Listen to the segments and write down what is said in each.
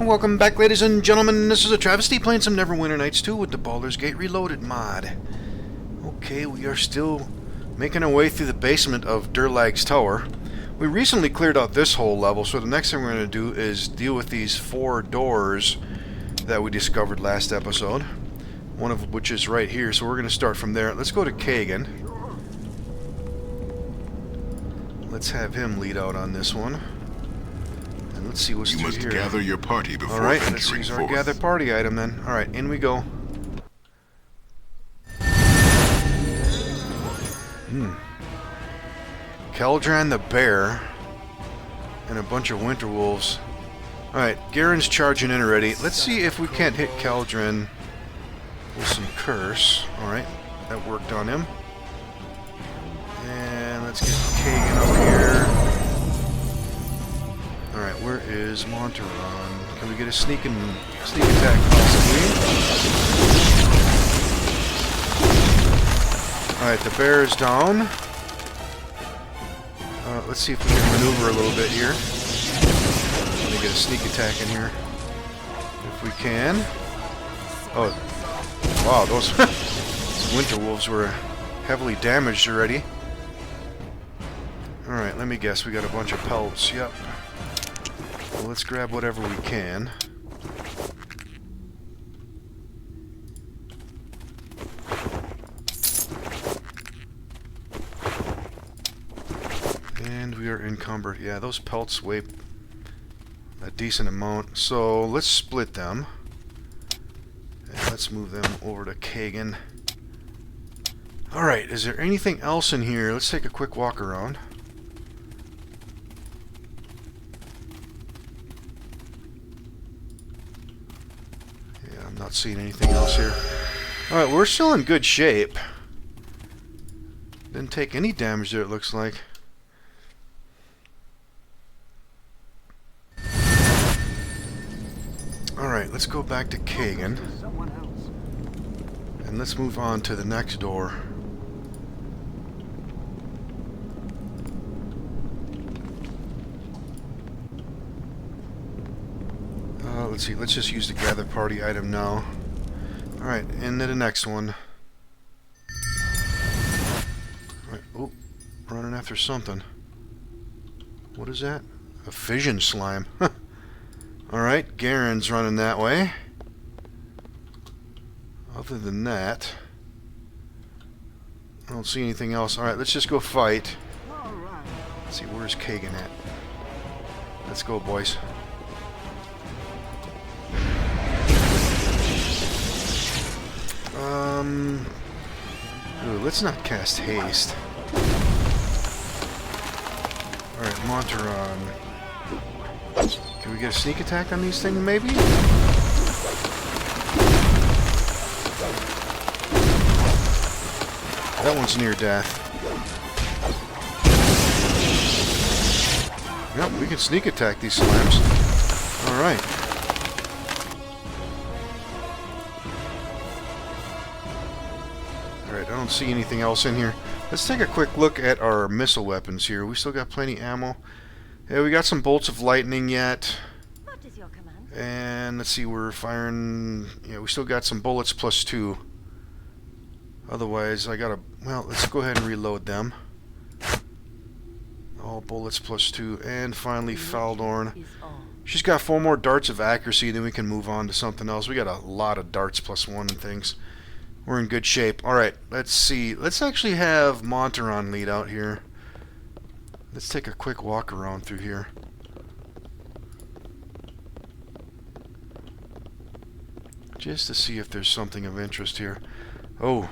Welcome back, ladies and gentlemen. This is AhTravesty playing some Neverwinter Nights 2 with the Baldur's Gate Reloaded mod. Okay, we are still making our way through the basement of Durlag's tower. We recently cleared out this whole level, so the next thing we're going to do is deal with these 4 doors that we discovered last episode. One of which is right here, so we're going to start from there. Let's go to Kagan. Let's have him lead out on this one. And let's see what's through here. You must gather your party before Alright, venturing let's use our forth. gather party item then. Alright, in we go. Keldran the bear and a bunch of winter wolves. Alright, Garen's charging in already. Let's see if we can't hit Keldran with some curse. Alright, that worked on him. And let's get Kagan up here. Alright, where is Monteron? Can we get a sneak attack possibly? Alright, the bear is down. Let's see if we can maneuver a little bit here. Let me get a sneak attack in here. If we can. Oh, wow, those winter wolves were heavily damaged already. Alright, let me guess. We got a bunch of pelts. Yep. Well, let's grab whatever we can. And we are encumbered. Yeah, those pelts weigh a decent amount. So let's split them. And let's move them over to Kagan. Alright, is there anything else in here? Let's take a quick walk around. Yeah, I'm not seeing anything else here. Alright, we're still in good shape. Didn't take any damage there, it looks like. Alright, let's go back to Kagan. And let's move on to the next door. Let's see, let's just use the gather party item now. Alright, into the next one. Alright, oh, running after something. What is that? A fission slime. Alright, Garen's running that way. Other than that, I don't see anything else. Alright, let's just go fight. Let's see, where's Kagan at? Let's go, boys. Ooh, let's not cast haste. Alright, Monteron. Can we get a sneak attack on these things, maybe? That one's near death. Yep, we can sneak attack these slams. Alright. Alright, I don't see anything else in here. Let's take a quick look at our missile weapons here. We still got plenty of ammo. Yeah, we got some bolts of lightning yet. What is your command? And let's see, we're firing... Yeah, we still got some bullets plus 2. Otherwise, I gotta... Well, let's go ahead and reload them. All bullets plus 2. And finally, Faldorn. She's got 4 more darts of accuracy, then we can move on to something else. We got a lot of darts plus 1 and things. We're in good shape. Alright, let's see. Let's actually have Monteron lead out here. Let's take a quick walk around through here. Just to see if there's something of interest here. Oh.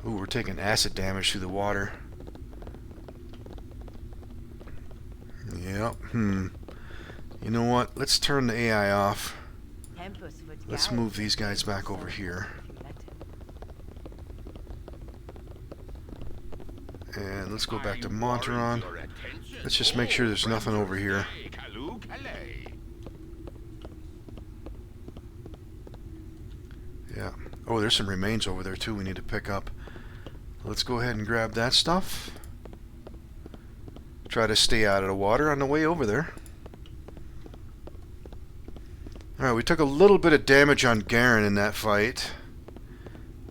Ooh, we're taking acid damage through the water. Yep. You know what? Let's turn the AI off. Let's move these guys back over here. And let's go back to Monteron. Let's just make sure there's nothing over here. Yeah. Oh, there's some remains over there too we need to pick up. Let's go ahead and grab that stuff. Try to stay out of the water on the way over there. Alright, we took a little bit of damage on Garen in that fight.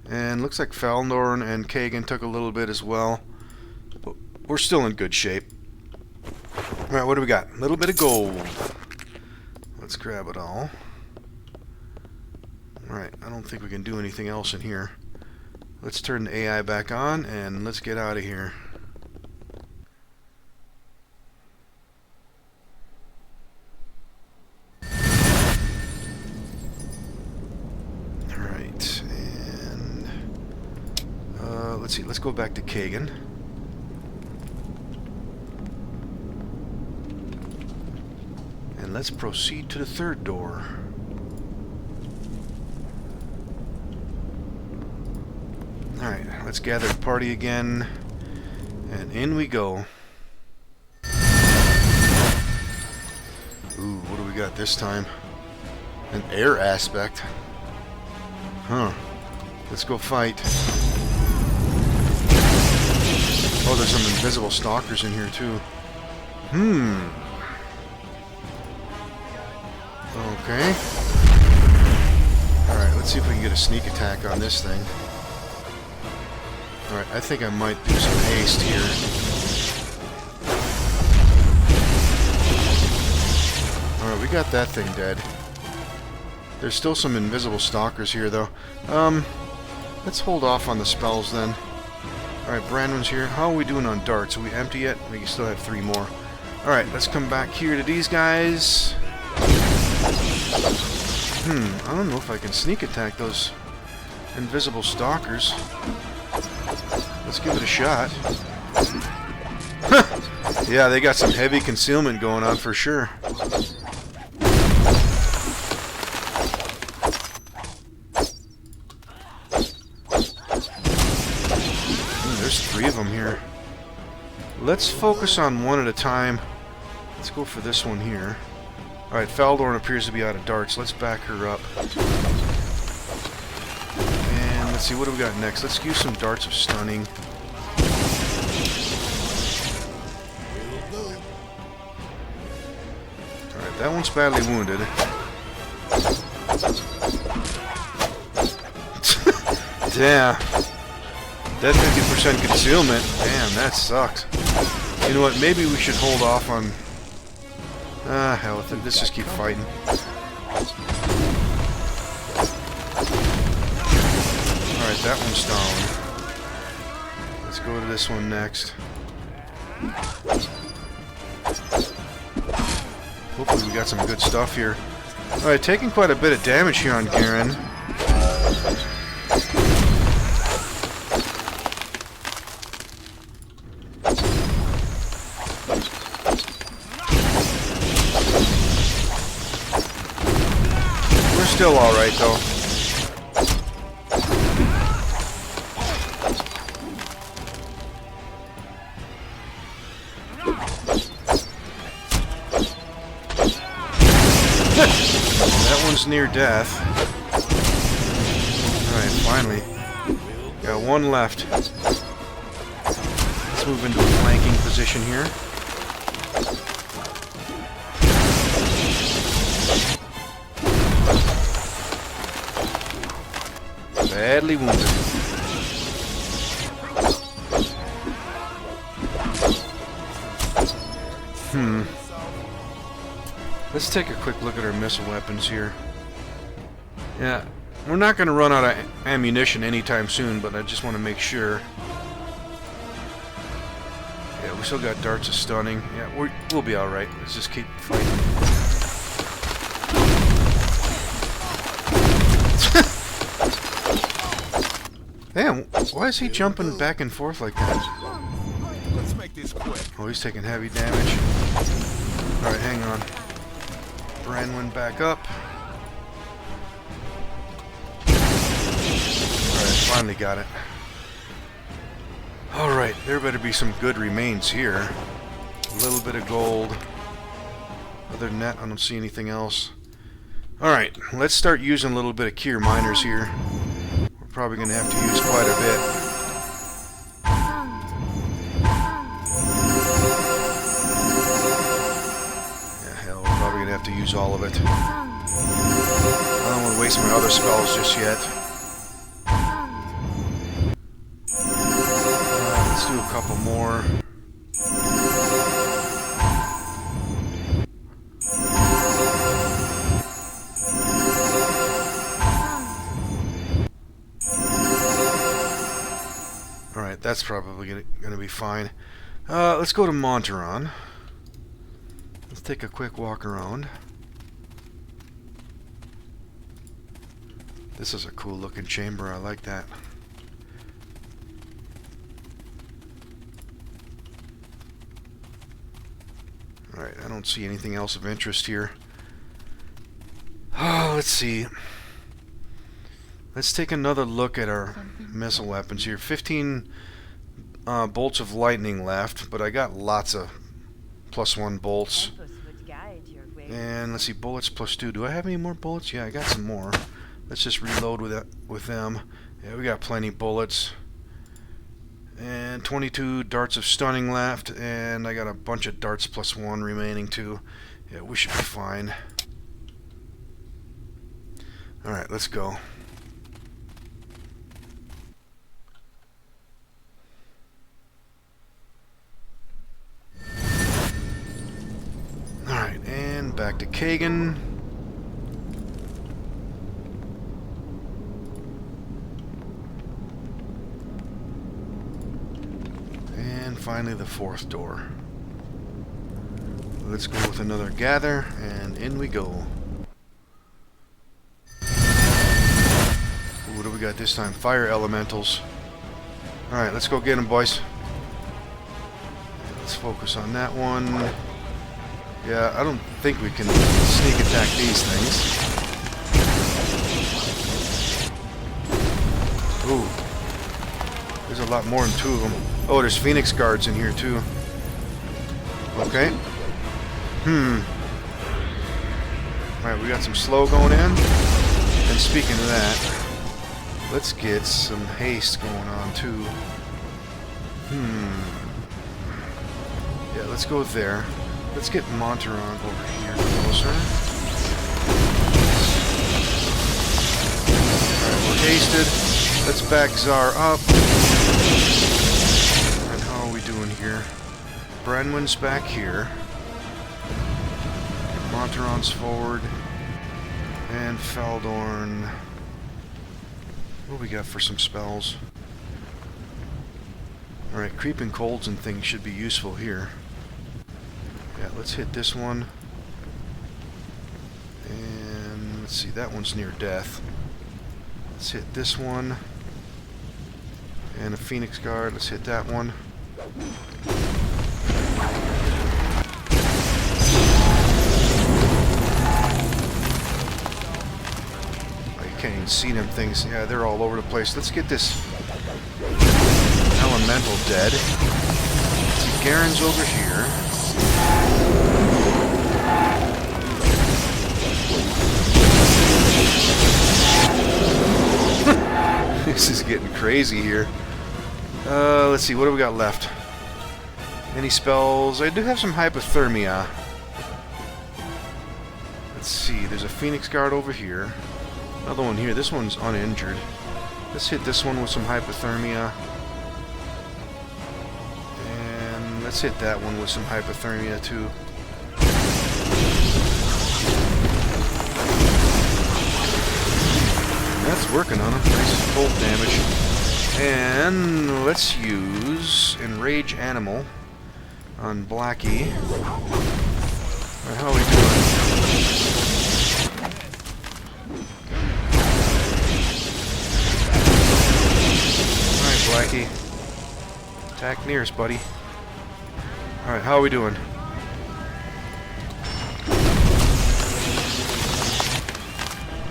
And looks like Baldur and Kagan took a little bit as well. But we're still in good shape. Alright, what do we got? A little bit of gold. Let's grab it all. Alright, I don't think we can do anything else in here. Let's turn the AI back on and let's get out of here. Alright, and let's see, let's go back to Kagan. And let's proceed to the third door. Alright, let's gather the party again. And in we go. Ooh, what do we got this time? An air aspect. Huh. Let's go fight. Oh, there's some invisible stalkers in here too. Okay. Alright, let's see if we can get a sneak attack on this thing. Alright, I think I might do some haste here. Alright, we got that thing dead. There's still some invisible stalkers here, though. Let's hold off on the spells, then. Alright, Brandon's here. How are we doing on darts? Are we empty yet? We can still have 3 more. Alright, let's come back here to these guys. I don't know if I can sneak attack those invisible stalkers. Let's give it a shot. Yeah, they got some heavy concealment going on for sure. There's 3 of them here. Let's focus on one at a time. Let's go for this one here. Alright, Faldorn appears to be out of darts. Let's back her up. And let's see, what do we got next? Let's use some darts of stunning. Alright, that one's badly wounded. Damn. That 50% concealment. Damn, that sucks. You know what, maybe we should hold off on... Ah, hell with it. Let's just keep fighting. Alright, that one's down. Let's go to this one next. Hopefully we got some good stuff here. Alright, taking quite a bit of damage here on Garen. Still alright though. That one's near death. Alright, finally. Got one left. Let's move into a flanking position here. Badly wounded. Let's take a quick look at our missile weapons here. Yeah, we're not going to run out of ammunition anytime soon, but I just want to make sure. Yeah, we still got darts of stunning. Yeah, we'll be alright. Let's just keep fighting. Damn, why is he jumping back and forth like that? Let's make this quick. Oh, he's taking heavy damage. Alright, hang on. Branwyn back up. Alright, finally got it. Alright, there better be some good remains here. A little bit of gold. Other than that, I don't see anything else. Alright, let's start using a little bit of Kier miners here. Probably going to have to use quite a bit. Yeah, hell, we're probably going to have to use all of it. want to waste my other spells just yet. Let's do a couple more. Alright, that's probably going to be fine. Let's go to Monteron. Let's take a quick walk around. This is a cool looking chamber, I like that. Alright, I don't see anything else of interest here. Oh, let's see. Let's take another look at our missile weapons here. 15 bolts of lightning left, but I got lots of +1 bolts. And let's see, bullets +2. Do I have any more bullets? Yeah, I got some more. Let's just reload with them. Yeah, we got plenty of bullets. And 22 darts of stunning left, and I got a bunch of darts +1 remaining too. Yeah, we should be fine. Alright, let's go. Alright, and back to Kagan. And finally the fourth door. Let's go with another gather, and in we go. Ooh, what do we got this time? Fire elementals. Alright, let's go get them, boys. Let's focus on that one. Yeah, I don't think we can sneak attack these things. Ooh. There's a lot more than 2 of them. Oh, there's Phoenix guards in here too. Okay. Alright, we got some slow going in. And speaking of that, let's get some haste going on too. Yeah, let's go there. Let's get Monteron over here closer. Alright, we're hasted. Let's back Czar up. And how are we doing here? Brenwyn's back here. Monteron's forward. And Feldorn. What do we got for some spells? Alright, creeping colds and things should be useful here. Yeah, let's hit this one. And let's see, that one's near death. Let's hit this one. And a Phoenix Guard, let's hit that one. Oh, you can't even see them things. Yeah, they're all over the place. Let's get this elemental dead. Let's see, Garen's over here. This is getting crazy here. Let's see, what do we got left? Any spells? I do have some hypothermia. Let's see, there's a Phoenix Guard over here. Another one here. This one's uninjured. Let's hit this one with some hypothermia. And let's hit that one with some hypothermia too. That's working on him. Nice cold damage. And let's use Enrage Animal on Blackie. Alright, how are we doing? Alright, Blackie. Attack nearest, buddy. Alright, how are we doing?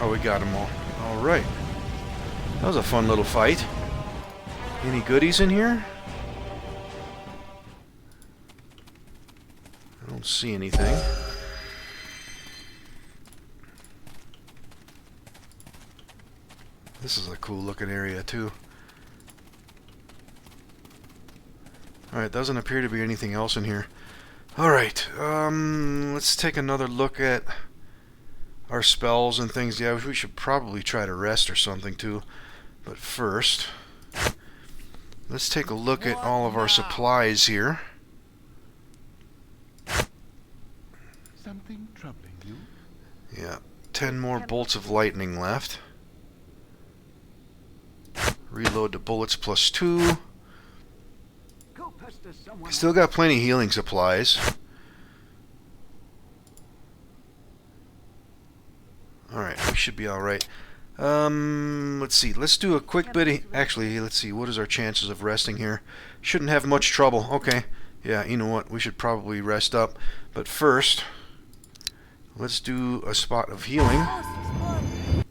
Oh, we got them all. Alright. That was a fun little fight. Any goodies in here? I don't see anything. This is a cool looking area too. Alright, doesn't appear to be anything else in here. Alright, let's take another look at our spells and things. Yeah, we should probably try to rest or something too. But first, let's take a look at all of our supplies here. Something troubling you? Yeah, 10 more bolts of lightning left. Reload the bullets +2. Still got plenty of healing supplies. Alright, we should be alright. Let's see. Let's do a quick bit of... Actually, let's see. What is our chances of resting here? Shouldn't have much trouble. Okay. Yeah, you know what? We should probably rest up. But first, let's do a spot of healing on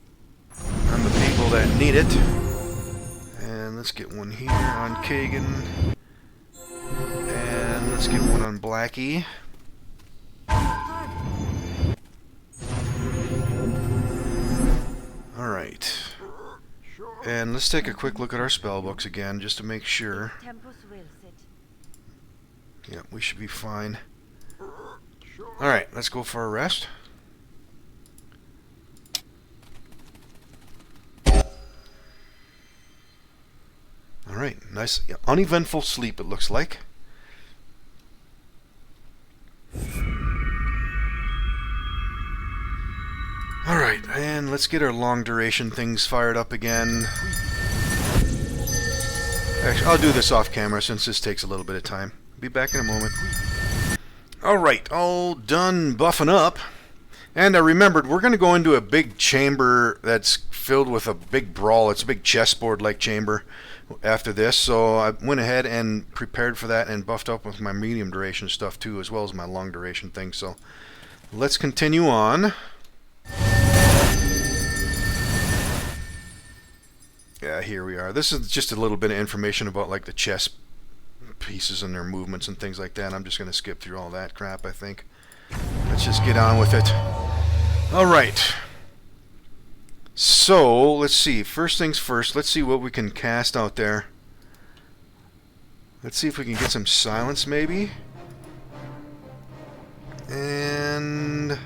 the people that need it. And let's get one here on Kagan. And let's get one on Blackie. Alright. And let's take a quick look at our spell books again, just to make sure. Yeah, we should be fine. Alright, let's go for a rest. Alright, nice, uneventful sleep it looks like. Alright, and let's get our long duration things fired up again. Actually, I'll do this off camera since this takes a little bit of time. Be back in a moment. Alright, all done buffing up. And I remembered, we're going to go into a big chamber that's filled with a big brawl. It's a big chessboard-like chamber after this. So I went ahead and prepared for that and buffed up with my medium duration stuff too, as well as my long duration thing. So let's continue on. Yeah, here we are. This is just a little bit of information about like the chess pieces and their movements and things like that. I'm just going to skip through all that crap, I think. Let's just get on with it. Alright. So, let's see. First things first, let's see what we can cast out there. Let's see if we can get some silence, maybe. And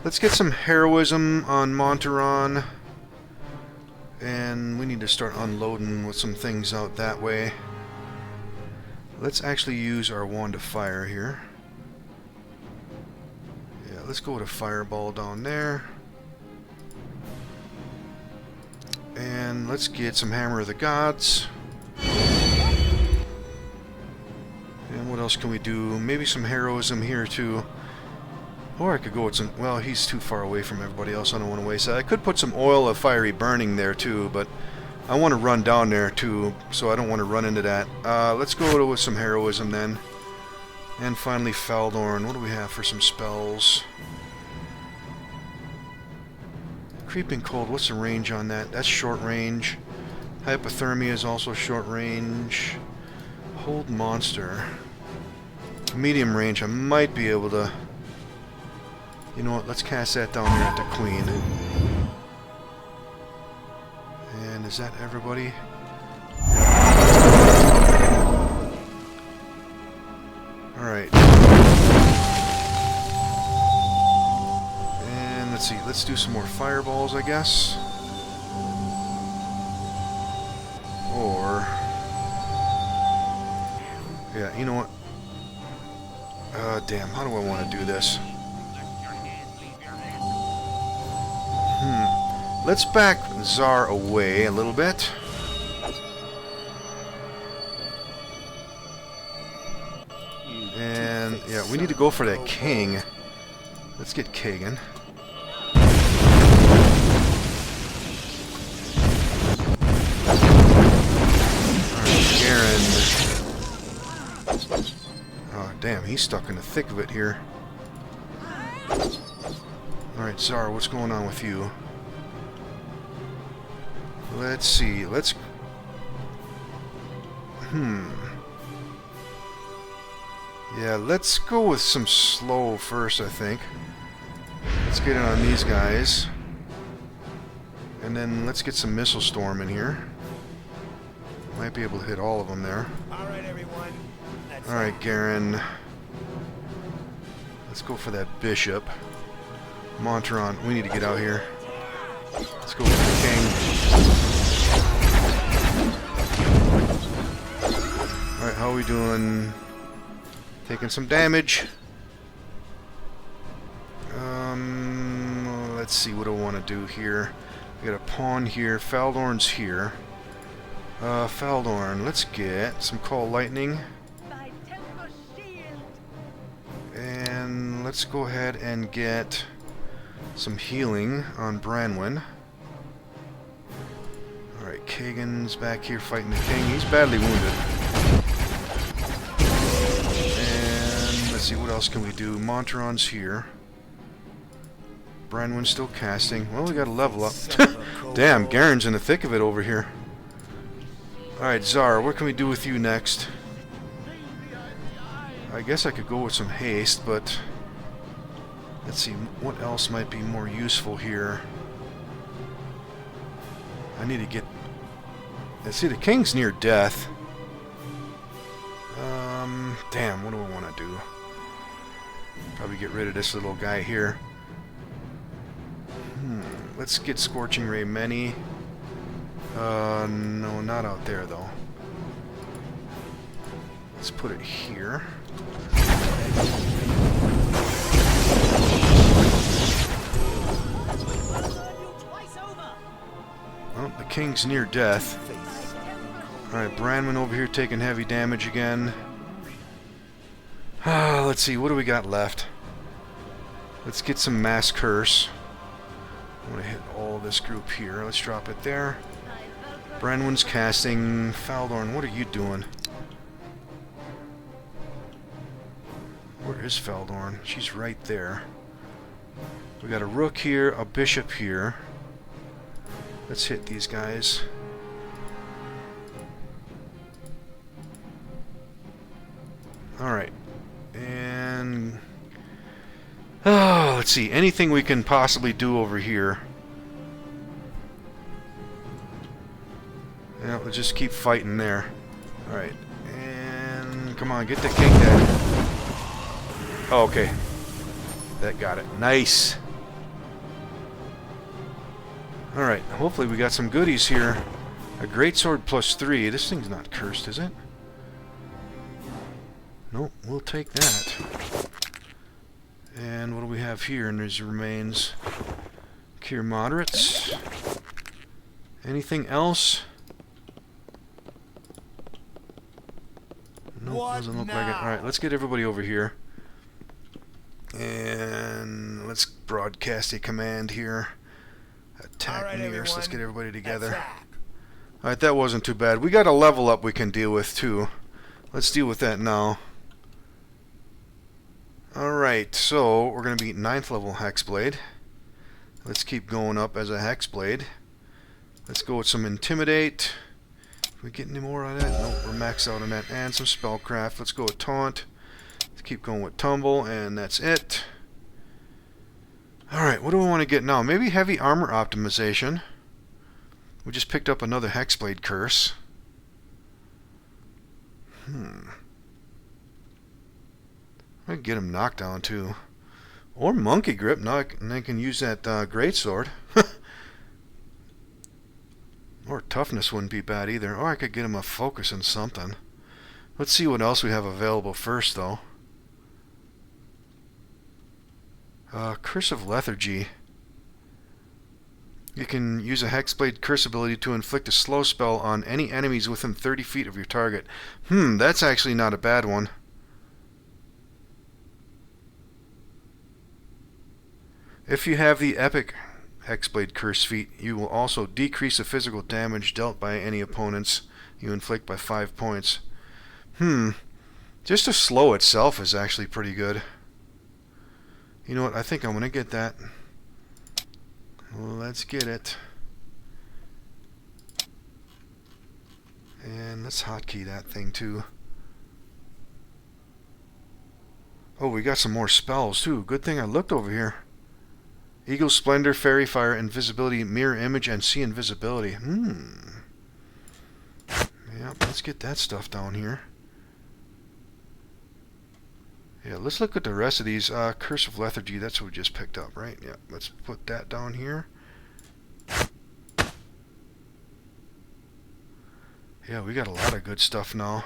let's get some heroism on Monteron. And we need to start unloading with some things out that way. Let's actually use our wand of fire here. Yeah, let's go with a fireball down there. And let's get some Hammer of the Gods. And what else can we do? Maybe some heroism here too. Or I could go with some... Well, he's too far away from everybody else. I don't want to waste that. I could put some oil of fiery burning there too, but I want to run down there too, so I don't want to run into that. Let's go with some heroism then. And finally Faldorn. What do we have for some spells? Creeping Cold. What's the range on that? That's short range. Hypothermia is also short range. Hold Monster. Medium range. I might be able to... You know what, let's cast that down there at the Queen. And is that everybody? Alright. And let's see, let's do some more fireballs, I guess. Or... Yeah, you know what? Damn, how do I want to do this? Let's back Tsar away a little bit. And, yeah, we need to go for that king. Let's get Kagan. Alright, Garen. Oh, damn, he's stuck in the thick of it here. Alright, Tsar, what's going on with you? Let's see, let's... Yeah, let's go with some slow first, I think. Let's get it on these guys. And then let's get some Missile Storm in here. Might be able to hit all of them there. Alright, everyone. Alright, Garen. Let's go for that Bishop. Monteron, we need to get out here. Let's go for the king. Alright, how are we doing? Taking some damage. Let's see, what do I want to do here? We got a pawn here. Faldorn's here. Faldorn, let's get some Call Lightning. And let's go ahead and get some healing on Branwen. Alright, Kagan's back here fighting the king. He's badly wounded. And let's see, what else can we do? Monteron's here. Branwen's still casting. Well, we got a level up. Damn, Garen's in the thick of it over here. Alright, Zara, what can we do with you next? I guess I could go with some haste, but let's see, what else might be more useful here? I need to get... Let's see, the king's near death. Damn, what do I want to do? Probably get rid of this little guy here. Let's get Scorching Ray Many. No, not out there, though. Let's put it here. Well, the king's near death. Alright, Branwen over here taking heavy damage again. Let's see, what do we got left? Let's get some Mass Curse. I want to hit all this group here. Let's drop it there. Branwen's casting. Faldorn, what are you doing? Where is Faldorn? She's right there. We got a rook here, a bishop here. Let's hit these guys. Alright. And... let's see. Anything we can possibly do over here. Yeah, we'll just keep fighting there. Alright. And... come on, get the king dead. Oh, okay. That got it. Nice. Alright, hopefully we got some goodies here. A greatsword +3. This thing's not cursed, is it? Nope, we'll take that. And what do we have here? And there's remains. Cure moderates. Anything else? Nope, doesn't look like it. Alright, let's get everybody over here. And let's broadcast a command here. Attack nearest. Let's get everybody together. Alright, that wasn't too bad. We got a level up we can deal with too. Let's deal with that now. Alright, so we're going to be 9th level Hexblade. Let's keep going up as a Hexblade. Let's go with some Intimidate. Can we get any more on that? Nope, we're maxed out on that. And some Spellcraft. Let's go with Taunt. Let's keep going with Tumble, and that's it. Alright, what do we want to get now? Maybe Heavy Armor Optimization. We just picked up another Hexblade Curse. I could get him knockdown too. Or Monkey Grip. Now I can use that Greatsword. Or Toughness wouldn't be bad either. Or I could get him a Focus on something. Let's see what else we have available first though. Curse of Lethargy. You can use a Hexblade Curse ability to inflict a slow spell on any enemies within 30 feet of your target. That's actually not a bad one. If you have the Epic Hexblade Curse feat, you will also decrease the physical damage dealt by any opponents you inflict by 5 points. Just to slow itself is actually pretty good. You know what? I think I'm going to get that. Well, let's get it. And let's hotkey that thing too. Oh, we got some more spells too. Good thing I looked over here. Eagle Splendor, Fairy Fire, Invisibility, Mirror Image, and See Invisibility. Yeah, let's get that stuff down here. Yeah, let's look at the rest of these. Curse of Lethargy, that's what we just picked up, right? Yeah, let's put that down here. Yeah, we got a lot of good stuff now.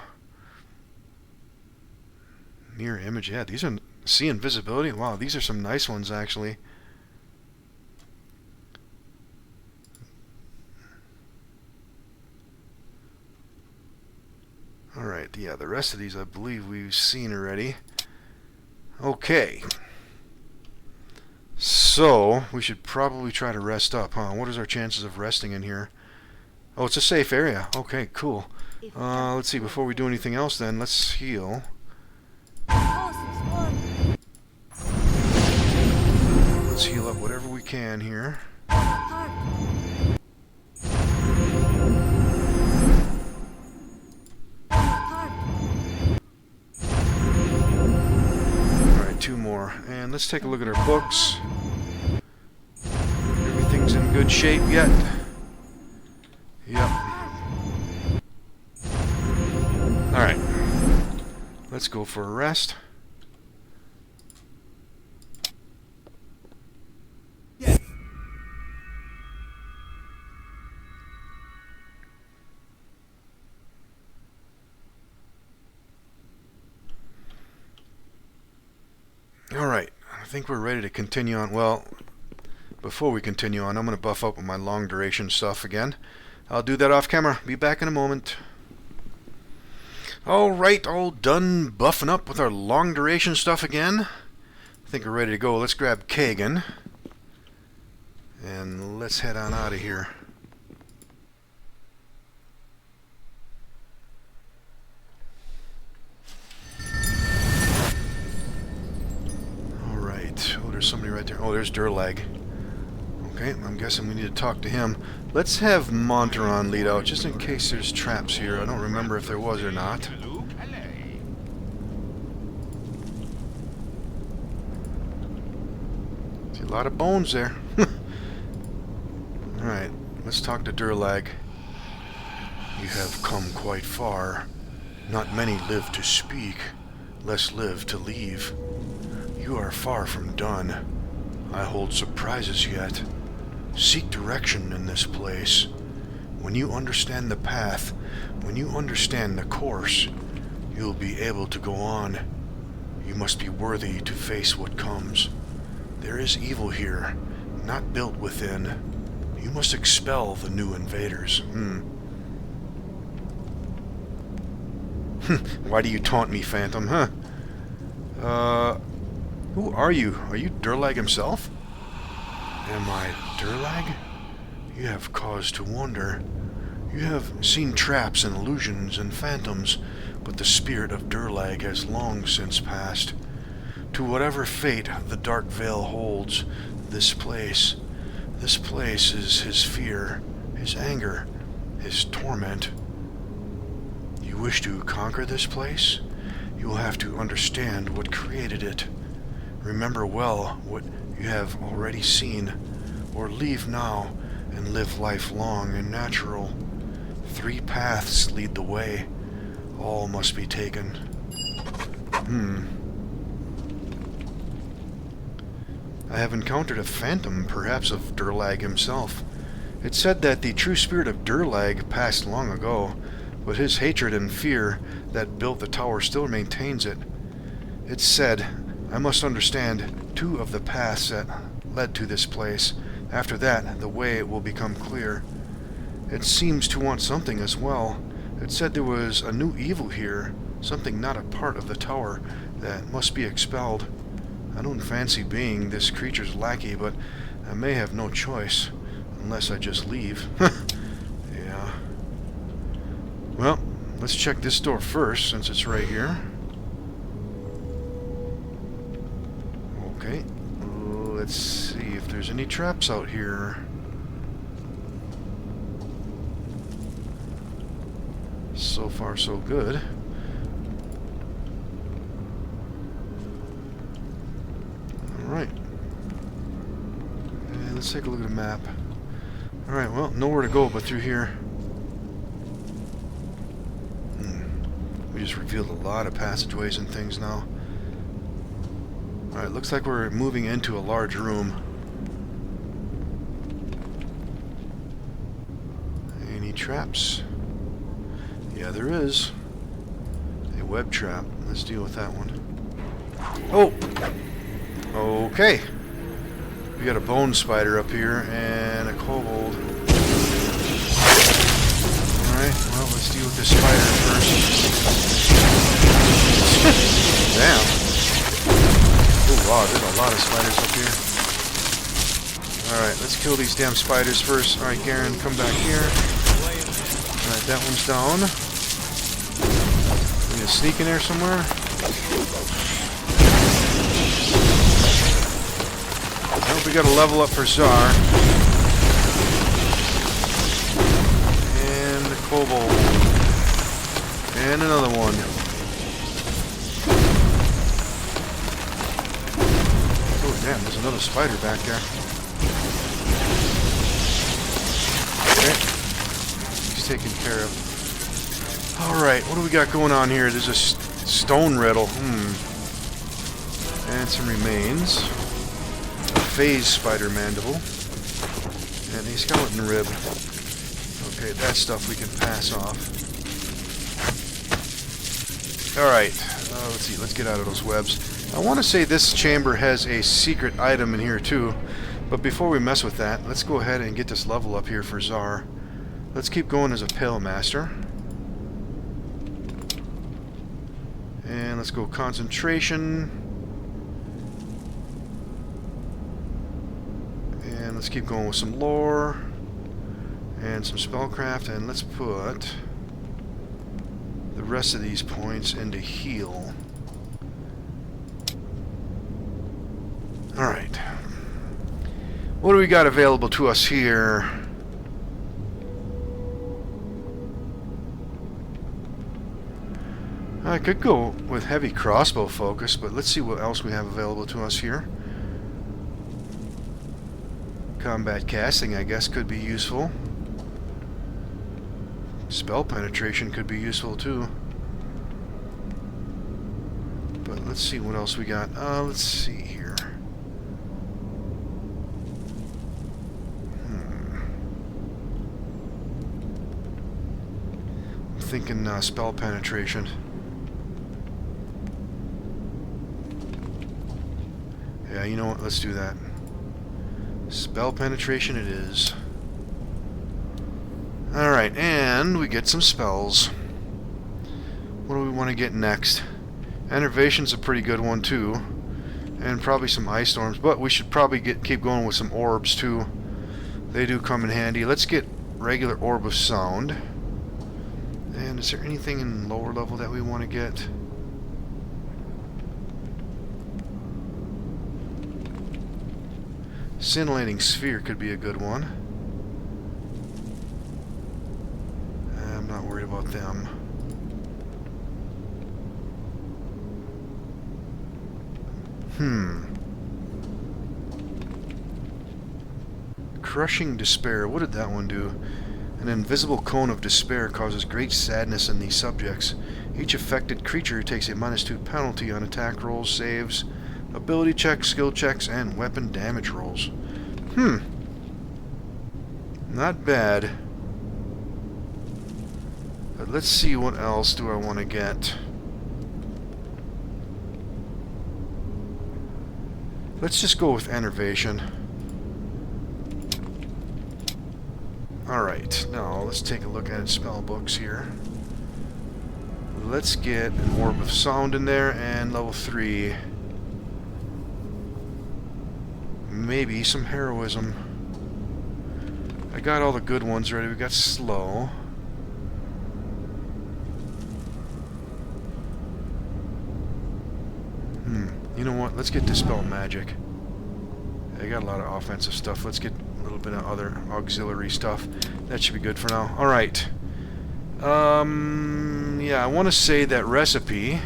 Mirror image, yeah, these are... See invisibility? Wow, these are some nice ones, actually. Alright, yeah, the rest of these I believe we've seen already. Okay. So, we should probably try to rest up, huh? What is our chances of resting in here? Oh, it's a safe area. Okay, cool. Let's see, before we do anything else then, let's heal. Let's heal up whatever we can here. Alright, 2 more. And let's take a look at our books. Everything's in good shape yet. Yep. Alright. Let's go for a rest. Alright, I think we're ready to continue on. Well, before we continue on, I'm going to buff up with my long duration stuff again. I'll do that off camera. Be back in a moment. Alright, all done buffing up with our long duration stuff again. I think we're ready to go. Let's grab Kagan. And let's head on out of here. Oh, there's somebody right there. Oh, there's Durlag. Okay, I'm guessing we need to talk to him. Let's have Monteron lead out, just in case there's traps here. I don't remember if there was or not. See a lot of bones there. Alright, let's talk to Durlag. You have come quite far. Not many live to speak, less live to leave. You are far from done. I hold surprises yet. Seek direction in this place. When you understand the path, when you understand the course, you'll be able to go on. You must be worthy to face what comes. There is evil here, not built within. You must expel the new invaders. Why do you taunt me, Phantom, huh? Who are you? Are you Durlag himself? Am I Durlag? You have cause to wonder. You have seen traps and illusions and phantoms, but the spirit of Durlag has long since passed. To whatever fate the dark veil holds, this place is his fear, his anger, his torment. You wish to conquer this place? You will have to understand what created it. Remember well what you have already seen, or leave now and live life long and natural. 3 paths lead the way. All must be taken. I have encountered a phantom, perhaps of Durlag himself. It said that the true spirit of Durlag passed long ago, but his hatred and fear that built the tower still maintains it. It said, I must understand 2 of the paths that led to this place. After that, the way will become clear. It seems to want something as well. It said there was a new evil here, something not a part of the tower, that must be expelled. I don't fancy being this creature's lackey, but I may have no choice, unless I just leave. Yeah. Well, let's check this door first, since it's right here. Okay, let's see if there's any traps out here. So far, so good. Alright. And let's take a look at the map. Alright, well, nowhere to go but through here. We just revealed a lot of passageways and things now. Alright, looks like we're moving into a large room. Any traps? Yeah, there is. A web trap. Let's deal with that one. Oh! Okay. We got a bone spider up here and a kobold. Alright, well, let's deal with this spider first. Damn. Oh wow, there's a lot of spiders up here. Alright, let's kill these damn spiders first. Alright, Garen, come back here. Alright, that one's down. We gonna sneak in there somewhere. Well, we gotta level up for SOAR. And the kobold. And another one. Oh damn, there's another spider back there. Okay. He's taken care of. Alright, what do we got going on here? There's a stone riddle. And some remains. A phase spider mandible. And a skeleton rib. Okay, that stuff we can pass off. Alright, let's see, let's get out of those webs. I want to say this chamber has a secret item in here too, but before we mess with that, let's go ahead and get this level up here for SOAR. Let's keep going as a Pale Master. And let's go concentration. And let's keep going with some lore. And some spellcraft, and let's put the rest of these points into heal. Alright. What do we got available to us here? I could go with heavy crossbow focus, but let's see what else we have available to us here. Combat casting, I guess, could be useful. Spell penetration could be useful too. But let's see what else we got. Let's see here. I'm thinking spell penetration. Yeah, you know what? Let's do that. Spell penetration it is. Alright, and we get some spells. What do we want to get next? Enervation's a pretty good one too. And probably some ice storms, but we should probably keep going with some orbs too. They do come in handy. Let's get regular orb of sound. And is there anything in lower level that we want to get? Scintillating sphere could be a good one. I'm not worried about them. Crushing despair. What did that one do? An invisible cone of despair causes great sadness in these subjects. Each affected creature takes a -2 penalty on attack rolls, saves, ability checks, skill checks, and weapon damage rolls. Not bad. But let's see what else do I want to get. Let's just go with enervation. Alright, now let's take a look at spell books here. Let's get an orb of sound in there and level 3. Maybe some heroism. I got all the good ones ready. We got slow. You know what? Let's get Dispel Magic. I got a lot of offensive stuff. Let's get a little bit of other auxiliary stuff. That should be good for now. Alright. Yeah, I want to say that recipe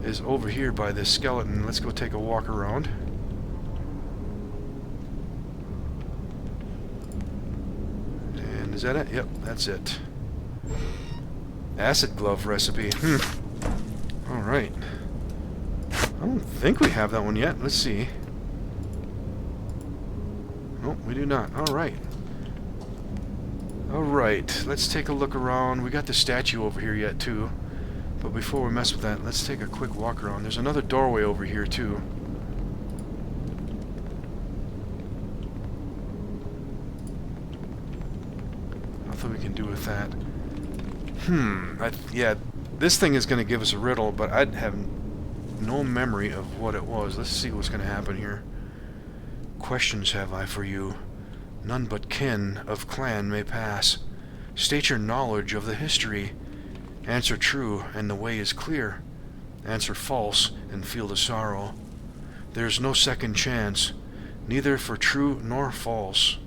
is over here by this skeleton. Let's go take a walk around. And is that it? Yep, that's it. Acid glove recipe. Alright. I don't think we have that one yet. Let's see. No, we do not. Alright. Alright, let's take a look around. We got the statue over here yet, too. But before we mess with that, let's take a quick walk around. There's another doorway over here, too. Nothing we can do with that. Yeah, this thing is going to give us a riddle, but I'd have no memory of what it was. Let's see what's going to happen here. Questions have I for you. None but kin of clan may pass. State your knowledge of the history. Answer true, and the way is clear. Answer false, and feel the sorrow. There's no second chance, neither for true nor false.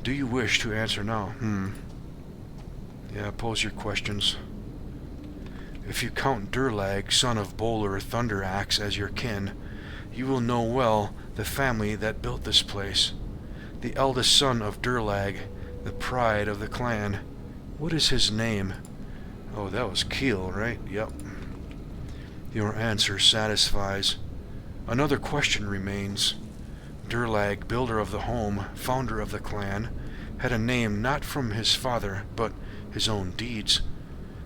Do you wish to answer now? Yeah, pose your questions. If you count Durlag, son of Baldur Thunderaxe, as your kin, you will know well the family that built this place. The eldest son of Durlag, the pride of the clan. What is his name? Oh, that was Keel, right? Yep. Your answer satisfies. Another question remains. Durlag, builder of the home, founder of the clan, had a name not from his father, but his own deeds.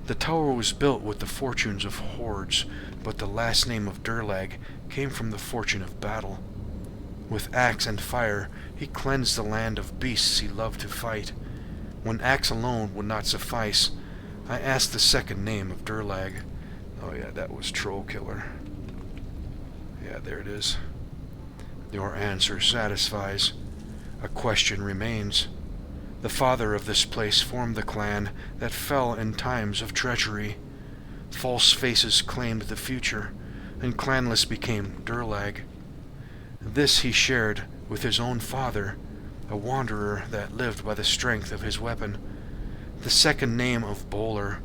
The tower was built with the fortunes of hordes, but the last name of Durlag came from the fortune of battle. With axe and fire, he cleansed the land of beasts he loved to fight. When axe alone would not suffice, I asked the second name of Durlag. Oh yeah, that was Troll Killer. Yeah, there it is. Your answer satisfies. A question remains. The father of this place formed the clan that fell in times of treachery. False faces claimed the future, and clanless became Durlag. This he shared with his own father, a wanderer that lived by the strength of his weapon. The second name of Bowler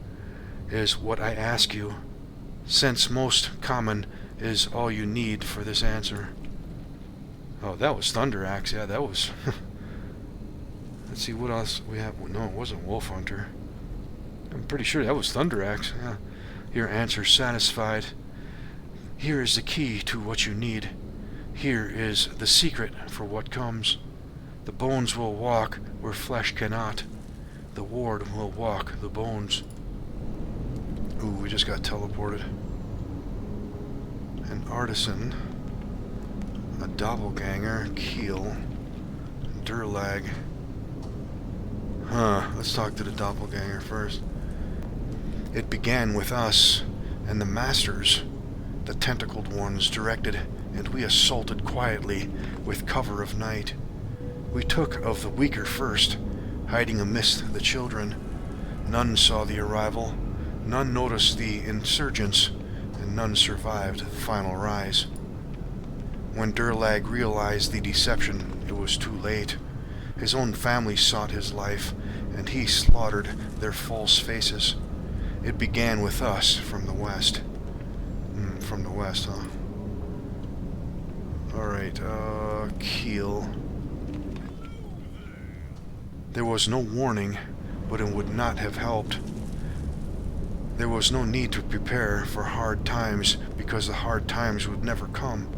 is what I ask you, since most common is all you need for this answer. Oh, that was Thunderaxe. Yeah, that was... Let's see what else we have. No, it wasn't Wolf Hunter. I'm pretty sure that was Thunderaxe. Yeah. Your answer satisfied. Here is the key to what you need. Here is the secret for what comes. The bones will walk where flesh cannot. The ward will walk the bones. Ooh, we just got teleported. An artisan. A doppelganger. Keel. Durlag. Let's talk to the doppelganger first. It began with us and the masters. The tentacled ones directed, and we assaulted quietly with cover of night. We took of the weaker first, hiding amidst the children. None saw the arrival, none noticed the insurgents, and none survived the final rise. When Durlag realized the deception, it was too late. His own family sought his life, and he slaughtered their false faces. It began with us from the west. From the west, huh? Alright, Keel. There was no warning, but it would not have helped. There was no need to prepare for hard times, because the hard times would never come.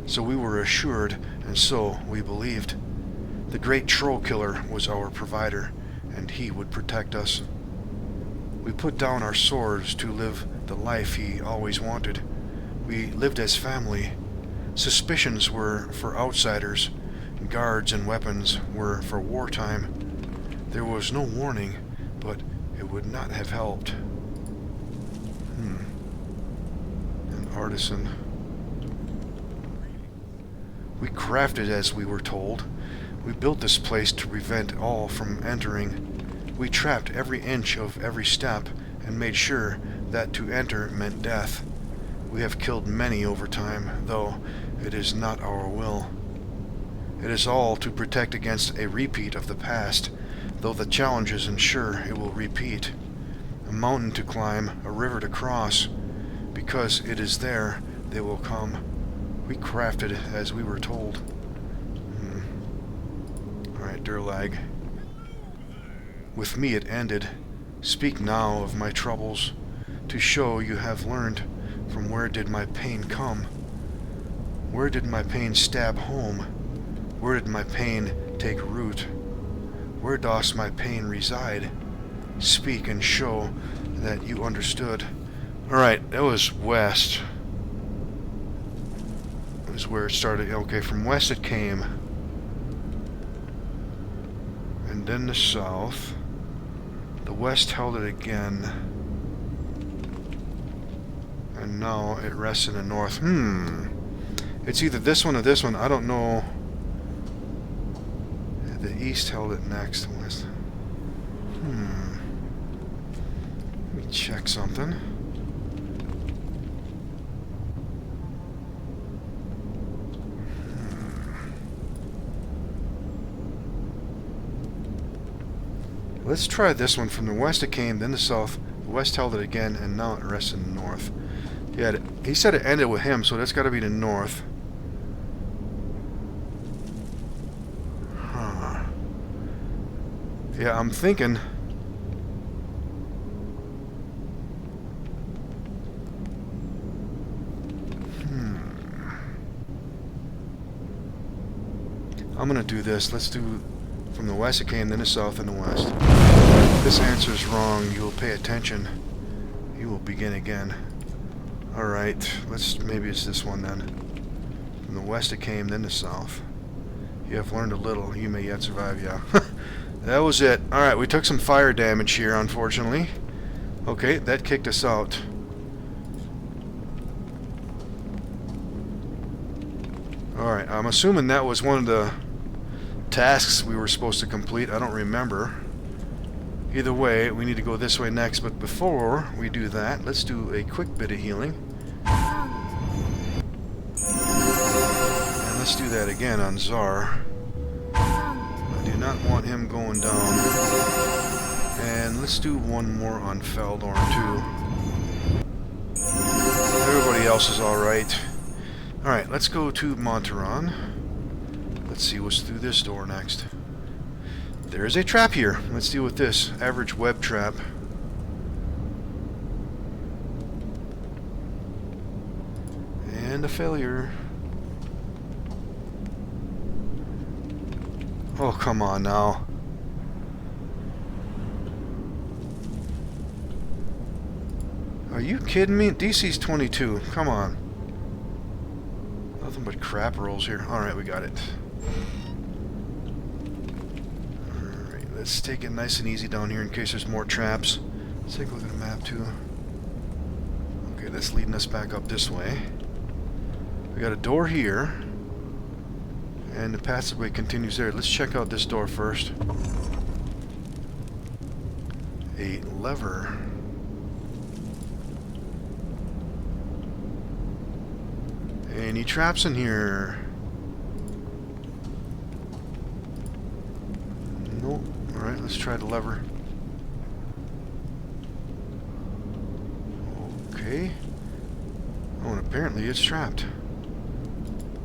So we were assured, and so we believed. The great Troll Killer was our provider, and he would protect us. We put down our swords to live the life he always wanted. We lived as family. Suspicions were for outsiders. Guards and weapons were for wartime. There was no warning, but it would not have helped. An artisan. We crafted as we were told. We built this place to prevent all from entering. We trapped every inch of every step and made sure that to enter meant death. We have killed many over time, though it is not our will. It is all to protect against a repeat of the past, though the challenges ensure it will repeat. A mountain to climb, a river to cross. Because it is there, they will come. We crafted as we were told. Alright, Durlag. With me it ended. Speak now of my troubles, to show you have learned from where did my pain come. Where did my pain stab home? Where did my pain take root? Where does my pain reside? Speak and show that you understood. Alright, that was west. That was where it started. Okay, from west it came. And then the south. The west held it again. And now it rests in the north. It's either this one or this one. I don't know. The east held it next. West. Let me check something. Let's try this one. From the west it came, then the south. The west held it again, and now it rests in the north. Yeah, he said it ended with him, so that's got to be the north. Huh. Yeah, I'm thinking... I'm gonna do this. Let's do from the west it came, then the south, and the west. If this answer is wrong, you will pay attention. You will begin again. Alright, maybe it's this one then. From the west it came, then the south. You have learned a little, you may yet survive, yeah. That was it. Alright, we took some fire damage here, unfortunately. Okay, that kicked us out. Alright, I'm assuming that was one of the tasks we were supposed to complete. I don't remember. Either way, we need to go this way next, but before we do that, let's do a quick bit of healing. And let's do that again on Czar. I do not want him going down. And let's do one more on Feldorn too. Everybody else is alright. Alright, let's go to Monteron. Let's see what's through this door next. There is a trap here. Let's deal with this. Average web trap. And a failure. Oh, come on now. Are you kidding me? DC's 22. Come on. Nothing but crap rolls here. Alright, we got it. Alright, let's take it nice and easy down here in case there's more traps. Let's take a look at the map too. Okay, that's leading us back up this way. We got a door here. And the passageway continues there. Let's check out this door first. A lever. Any traps in here? Nope. Alright, let's try the lever. Okay. Oh, and apparently it's trapped.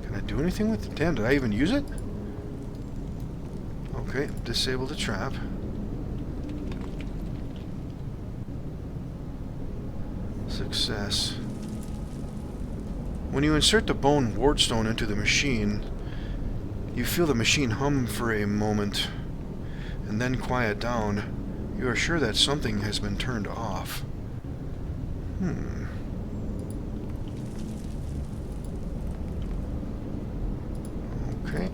Can I do anything with it? Damn, did I even use it? Okay, disable the trap. Success. When you insert the bone wardstone into the machine, you feel the machine hum for a moment and then quiet down. You are sure that something has been turned off. Okay.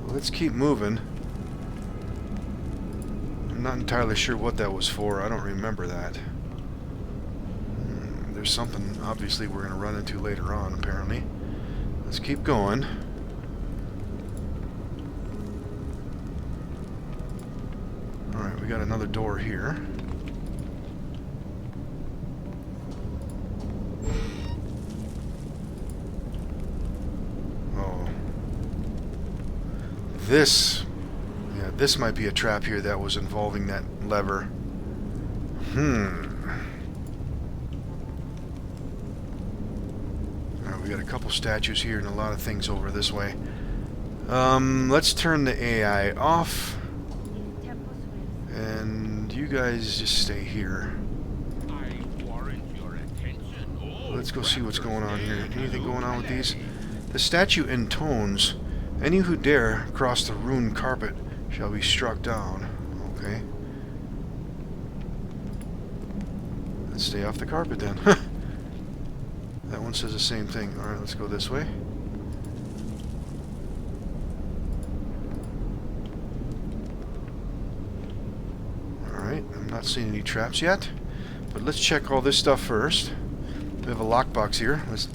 Let's keep moving. I'm not entirely sure what that was for. I don't remember that. There's something, obviously, we're going to run into later on, apparently. Let's keep going. Alright, we got another door here. Oh. This might be a trap here that was involving that lever. We got a couple statues here and a lot of things over this way. Let's turn the AI off. And you guys just stay here. let's go see what's going on here. Anything going on with these? The statue intones, any who dare cross the ruined carpet shall be struck down. Okay. Let's stay off the carpet then. That one says the same thing. Alright, let's go this way. Alright, I'm not seeing any traps yet. But let's check all this stuff first. We have a lockbox here. Let's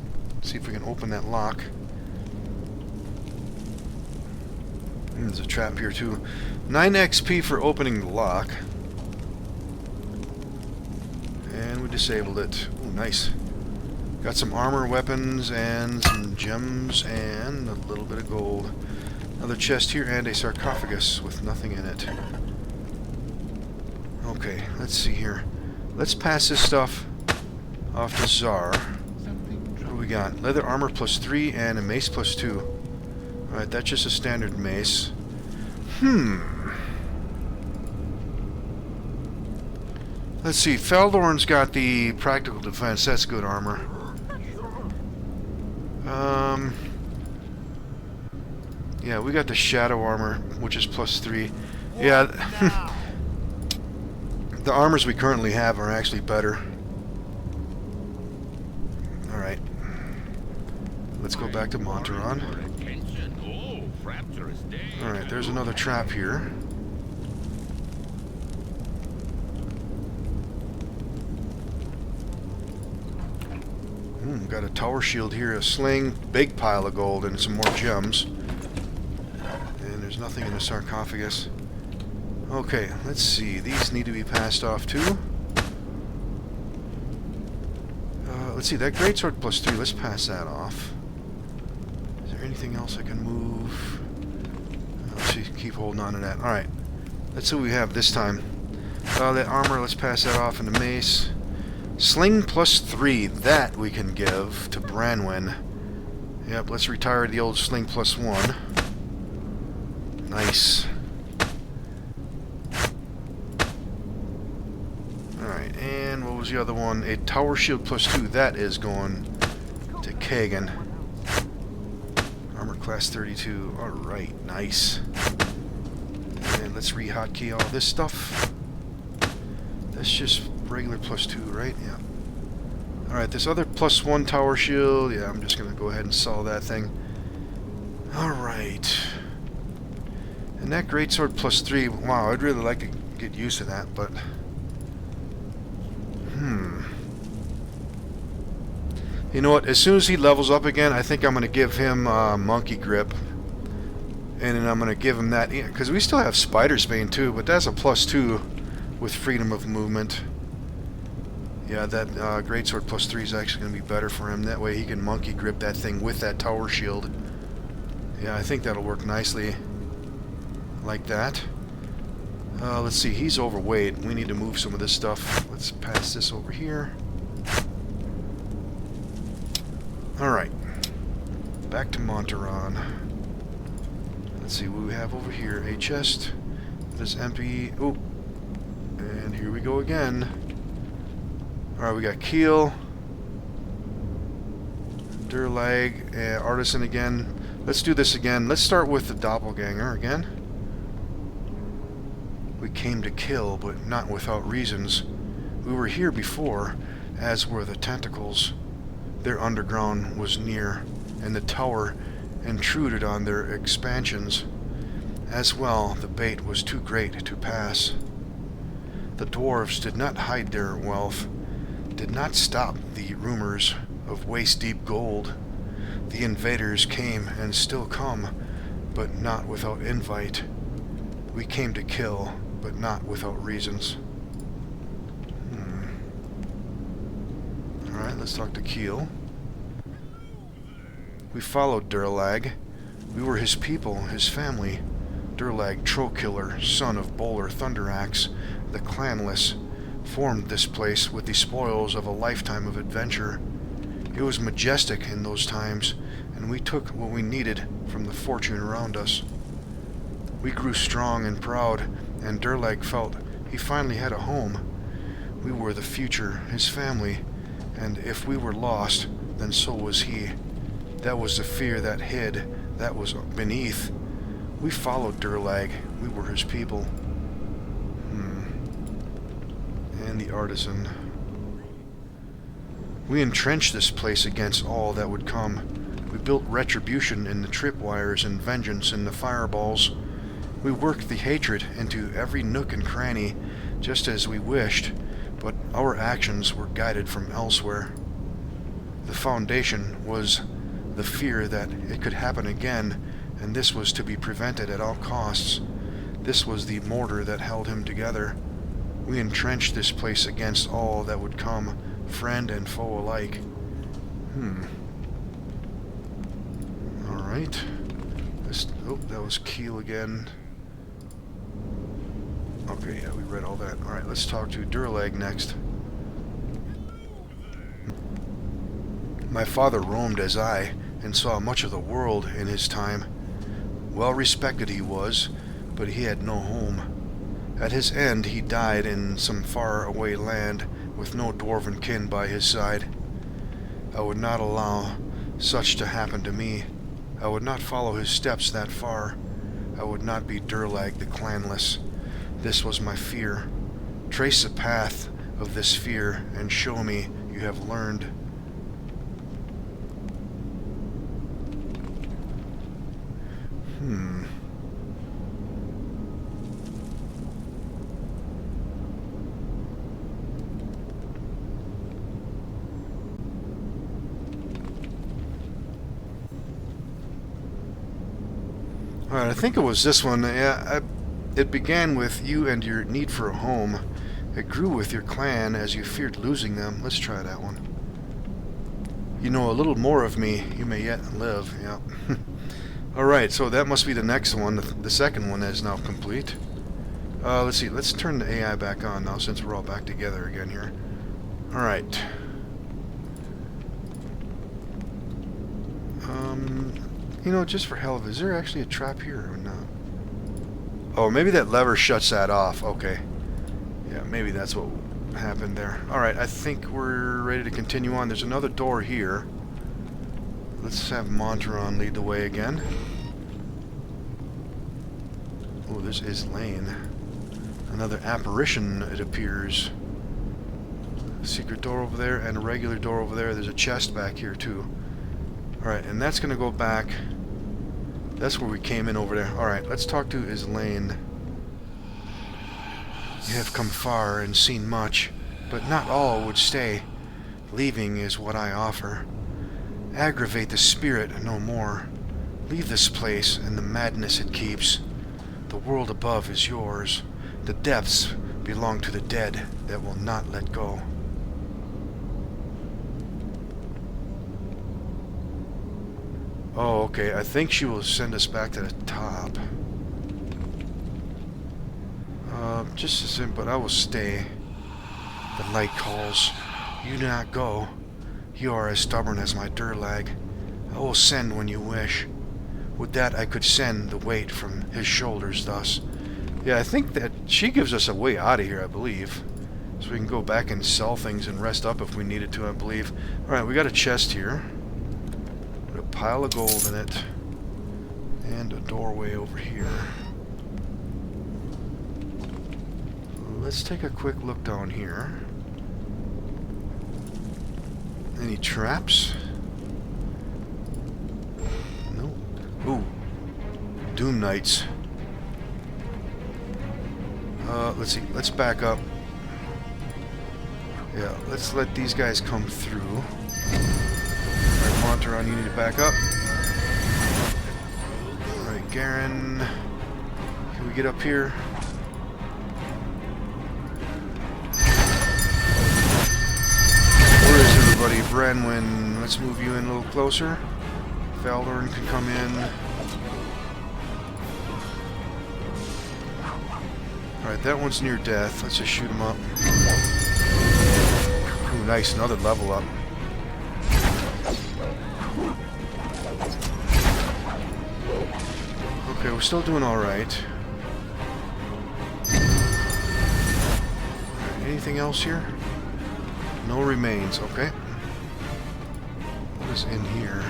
see if we can open that lock. There's a trap here too. 9 XP for opening the lock. And we disabled it. Ooh, nice. Got some armor, weapons, and some gems, and a little bit of gold. Another chest here, and a sarcophagus with nothing in it. Okay, let's see here. Let's pass this stuff off to SOAR. What do we got? Leather armor +3 and a mace +2. Alright, that's just a standard mace. Let's see, Feldorn's got the practical defense. That's good armor. Yeah, we got the shadow armor, which is +3. Yeah, the armors we currently have are actually better. Alright. Let's go back to Monteron. Alright, there's another trap here. Got a tower shield here, a sling, big pile of gold, and some more gems. And there's nothing in the sarcophagus. Okay, let's see. These need to be passed off too. Let's see, that greatsword +3, let's pass that off. Is there anything else I can move? Let's see, keep holding on to that. Alright, let's see what we have this time. That armor, let's pass that off in the mace. Sling +3, that we can give to Branwen. Yep, let's retire the old sling +1. Nice. Alright, and what was the other one? A tower shield +2, that is going to Kagan. Armor class 32, alright, nice. And let's re-hotkey all this stuff. That's just regular +2, right? Yeah. Alright, this other +1 tower shield, yeah, I'm just going to go ahead and sell that thing. Alright. And that greatsword +3, wow, I'd really like to get used to that, but... You know what, as soon as he levels up again, I think I'm going to give him Monkey Grip. And then I'm going to give him that, because we still have Spider's Bane too, but that's a +2 with freedom of movement. Yeah, that greatsword +3 is actually going to be better for him. That way he can monkey grip that thing with that tower shield. Yeah, I think that'll work nicely. Like that. Let's see, he's overweight. We need to move some of this stuff. Let's pass this over here. Alright. Back to Monteron. Let's see what we have over here. A chest. This empty... Oh. And here we go again. Alright, we got Keel, Durlag, Artisan again. Let's do this again. Let's start with the Doppelganger again. We came to kill, but not without reasons. We were here before, as were the tentacles. Their underground was near, and the tower intruded on their expansions. As well, the bait was too great to pass. The dwarves did not hide their wealth, did not stop the rumors of waist-deep gold. The invaders came and still come, but not without invite. We came to kill, but not without reasons. Alright, let's talk to Keel. We followed Durlag. We were his people, his family. Durlag, Trollkiller, son of Bowler Thunderaxe, the clanless, formed this place with the spoils of a lifetime of adventure. It was majestic in those times, and we took what we needed from the fortune around us. We grew strong and proud, and Durlag felt he finally had a home. We were the future, his family, And if we were lost, then so was he. That was the fear that hid, that was beneath. We followed Durlag, we were his people. And the artisan. We entrenched this place against all that would come. We built retribution in the tripwires and vengeance in the fireballs. We worked the hatred into every nook and cranny, just as we wished, but our actions were guided from elsewhere. The foundation was the fear that it could happen again, and this was to be prevented at all costs. This was the mortar that held him together. We entrenched this place against all that would come, friend and foe alike. Alright. Oh, that was Keel again. Okay, yeah, we read all that. Alright, let's talk to Durlag next. My father roamed as I, and saw much of the world in his time. Well respected he was, but he had no home. At his end he died in some far away land, with no dwarven kin by his side. I would not allow such to happen to me. I would not follow his steps that far. I would not be Durlag the clanless. This was my fear. Trace the path of this fear, and show me you have learned. Alright, I think it was this one. Yeah, it began with you and your need for a home. It grew with your clan as you feared losing them. Let's try that one. You know a little more of me. You may yet live. Yeah. Alright, so that must be the next one. The second one is now complete. Let's see. Let's turn the AI back on now since we're all back together again here. Alright. You know, just for hell of it, is there actually a trap here or not? Oh, maybe that lever shuts that off. Okay. Yeah, maybe that's what happened there. Alright, I think we're ready to continue on. There's another door here. Let's have Monteron lead the way again. Oh, there's Islane. Another apparition, it appears. A secret door over there and a regular door over there. There's a chest back here, too. Alright, and that's going to go back. That's where we came in over there. Alright, let's talk to Islane. You have come far and seen much, but not all would stay. Leaving is what I offer. Aggravate the spirit no more. Leave this place and the madness it keeps. The world above is yours. The depths belong to the dead that will not let go. Oh, okay. I think she will send us back to the top. Just as in, but I will stay. The light calls. You do not go. You are as stubborn as my Durlag. I will send when you wish. Would that I could send the weight from his shoulders thus. Yeah, I think that she gives us a way out of here, I believe. So we can go back and sell things and rest up if we needed to, I believe. Alright, we got a chest here. With a pile of gold in it. And a doorway over here. Let's take a quick look down here. Any traps? No. Ooh. Doom Knights. Let's see. Let's back up. Yeah, let's let these guys come through. Alright, Monteron, you need to back up. Alright, Garen. Can we get up here? Where is everybody? Branwen, let's move you in a little closer. Baldur can come in. Alright, that one's near death. Let's just shoot him up. Ooh, nice. Another level up. Okay, we're still doing alright. Anything else here? No remains. Okay. was in here.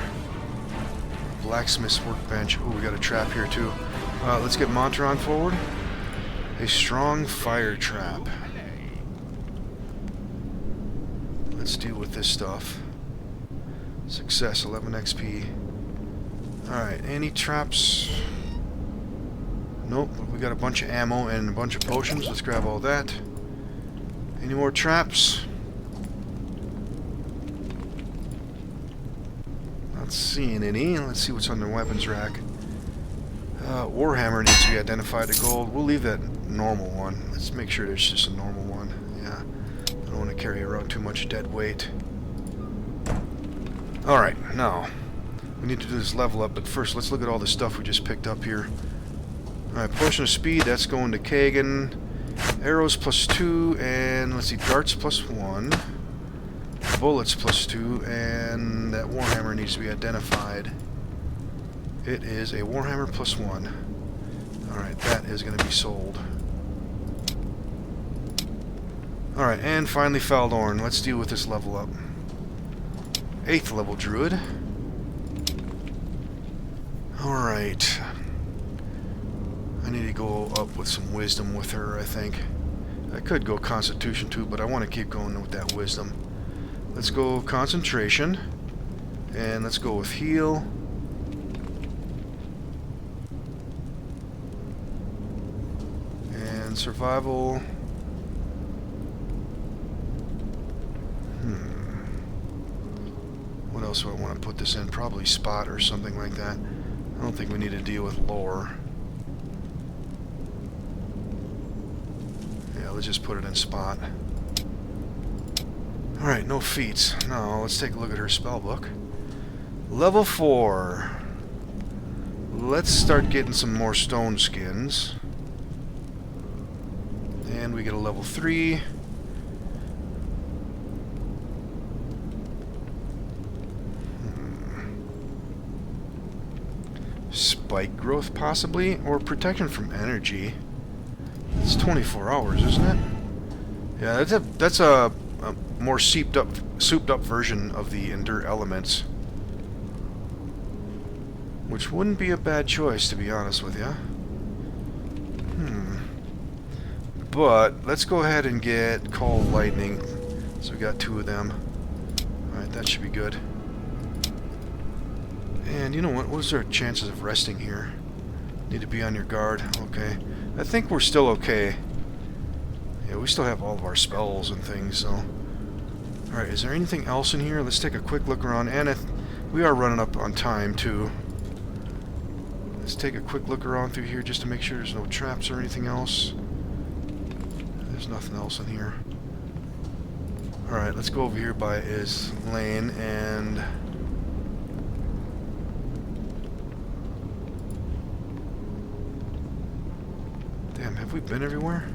Blacksmith's workbench. Oh, we got a trap here too. Let's get Monteron forward. A strong fire trap. Let's deal with this stuff. Success, 11 XP. Alright, any traps? Nope, we got a bunch of ammo and a bunch of potions. Let's grab all that. Any more traps? Not seeing any. Let's see what's on the weapons rack. Warhammer needs to be identified to gold. We'll leave that normal one. Let's make sure there's just a normal one. Yeah, I don't want to carry around too much dead weight. Alright, now we need to do this level up, but first let's look at all the stuff we just picked up here. Alright, potion of speed, that's going to Kagan. Arrows +2, and let's see, darts +1. Bullets +2, and that Warhammer needs to be identified. It is a Warhammer +1. Alright, that is going to be sold. Alright, and finally Faldorn. Let's deal with this level up. 8th level Druid. Alright. I need to go up with some wisdom with her, I think. I could go Constitution too, but I want to keep going with that wisdom. Let's go concentration. And let's go with heal. And survival. What else do I want to put this in? Probably spot or something like that. I don't think we need to deal with lore. Yeah, let's just put it in spot. Alright, no feats. Now, let's take a look at her spellbook. Level 4. Let's start getting some more stone skins. And we get a level 3. Spike growth, possibly? Or protection from energy. It's 24 hours, isn't it? Yeah, that's a more souped up version of the Endure Elements. Which wouldn't be a bad choice, to be honest with you. But, let's go ahead and get Call Lightning. So we got 2 of them. Alright, that should be good. And you know what? What's our chances of resting here? Need to be on your guard. Okay. I think we're still okay. Yeah, we still have all of our spells and things, so... Alright, is there anything else in here? Let's take a quick look around. And we are running up on time, too. Let's take a quick look around through here just to make sure there's no traps or anything else. There's nothing else in here. Alright, let's go over here by his lane and... Damn, have we been everywhere?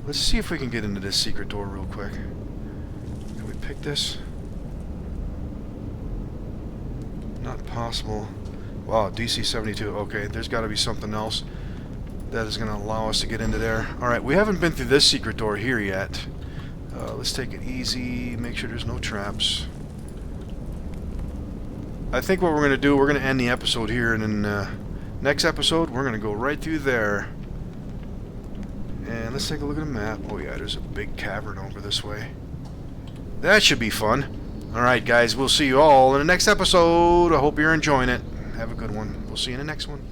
Let's see if we can get into this secret door real quick. Can we pick this? Not possible. Wow, DC 72. Okay, there's got to be something else that is going to allow us to get into there. Alright, we haven't been through this secret door here yet. Let's take it easy, make sure there's no traps. I think what we're going to do, we're going to end the episode here, and then next episode, we're going to go right through there. And let's take a look at the map. Oh yeah, there's a big cavern over this way. That should be fun. Alright guys, we'll see you all in the next episode. I hope you're enjoying it. Have a good one. We'll see you in the next one.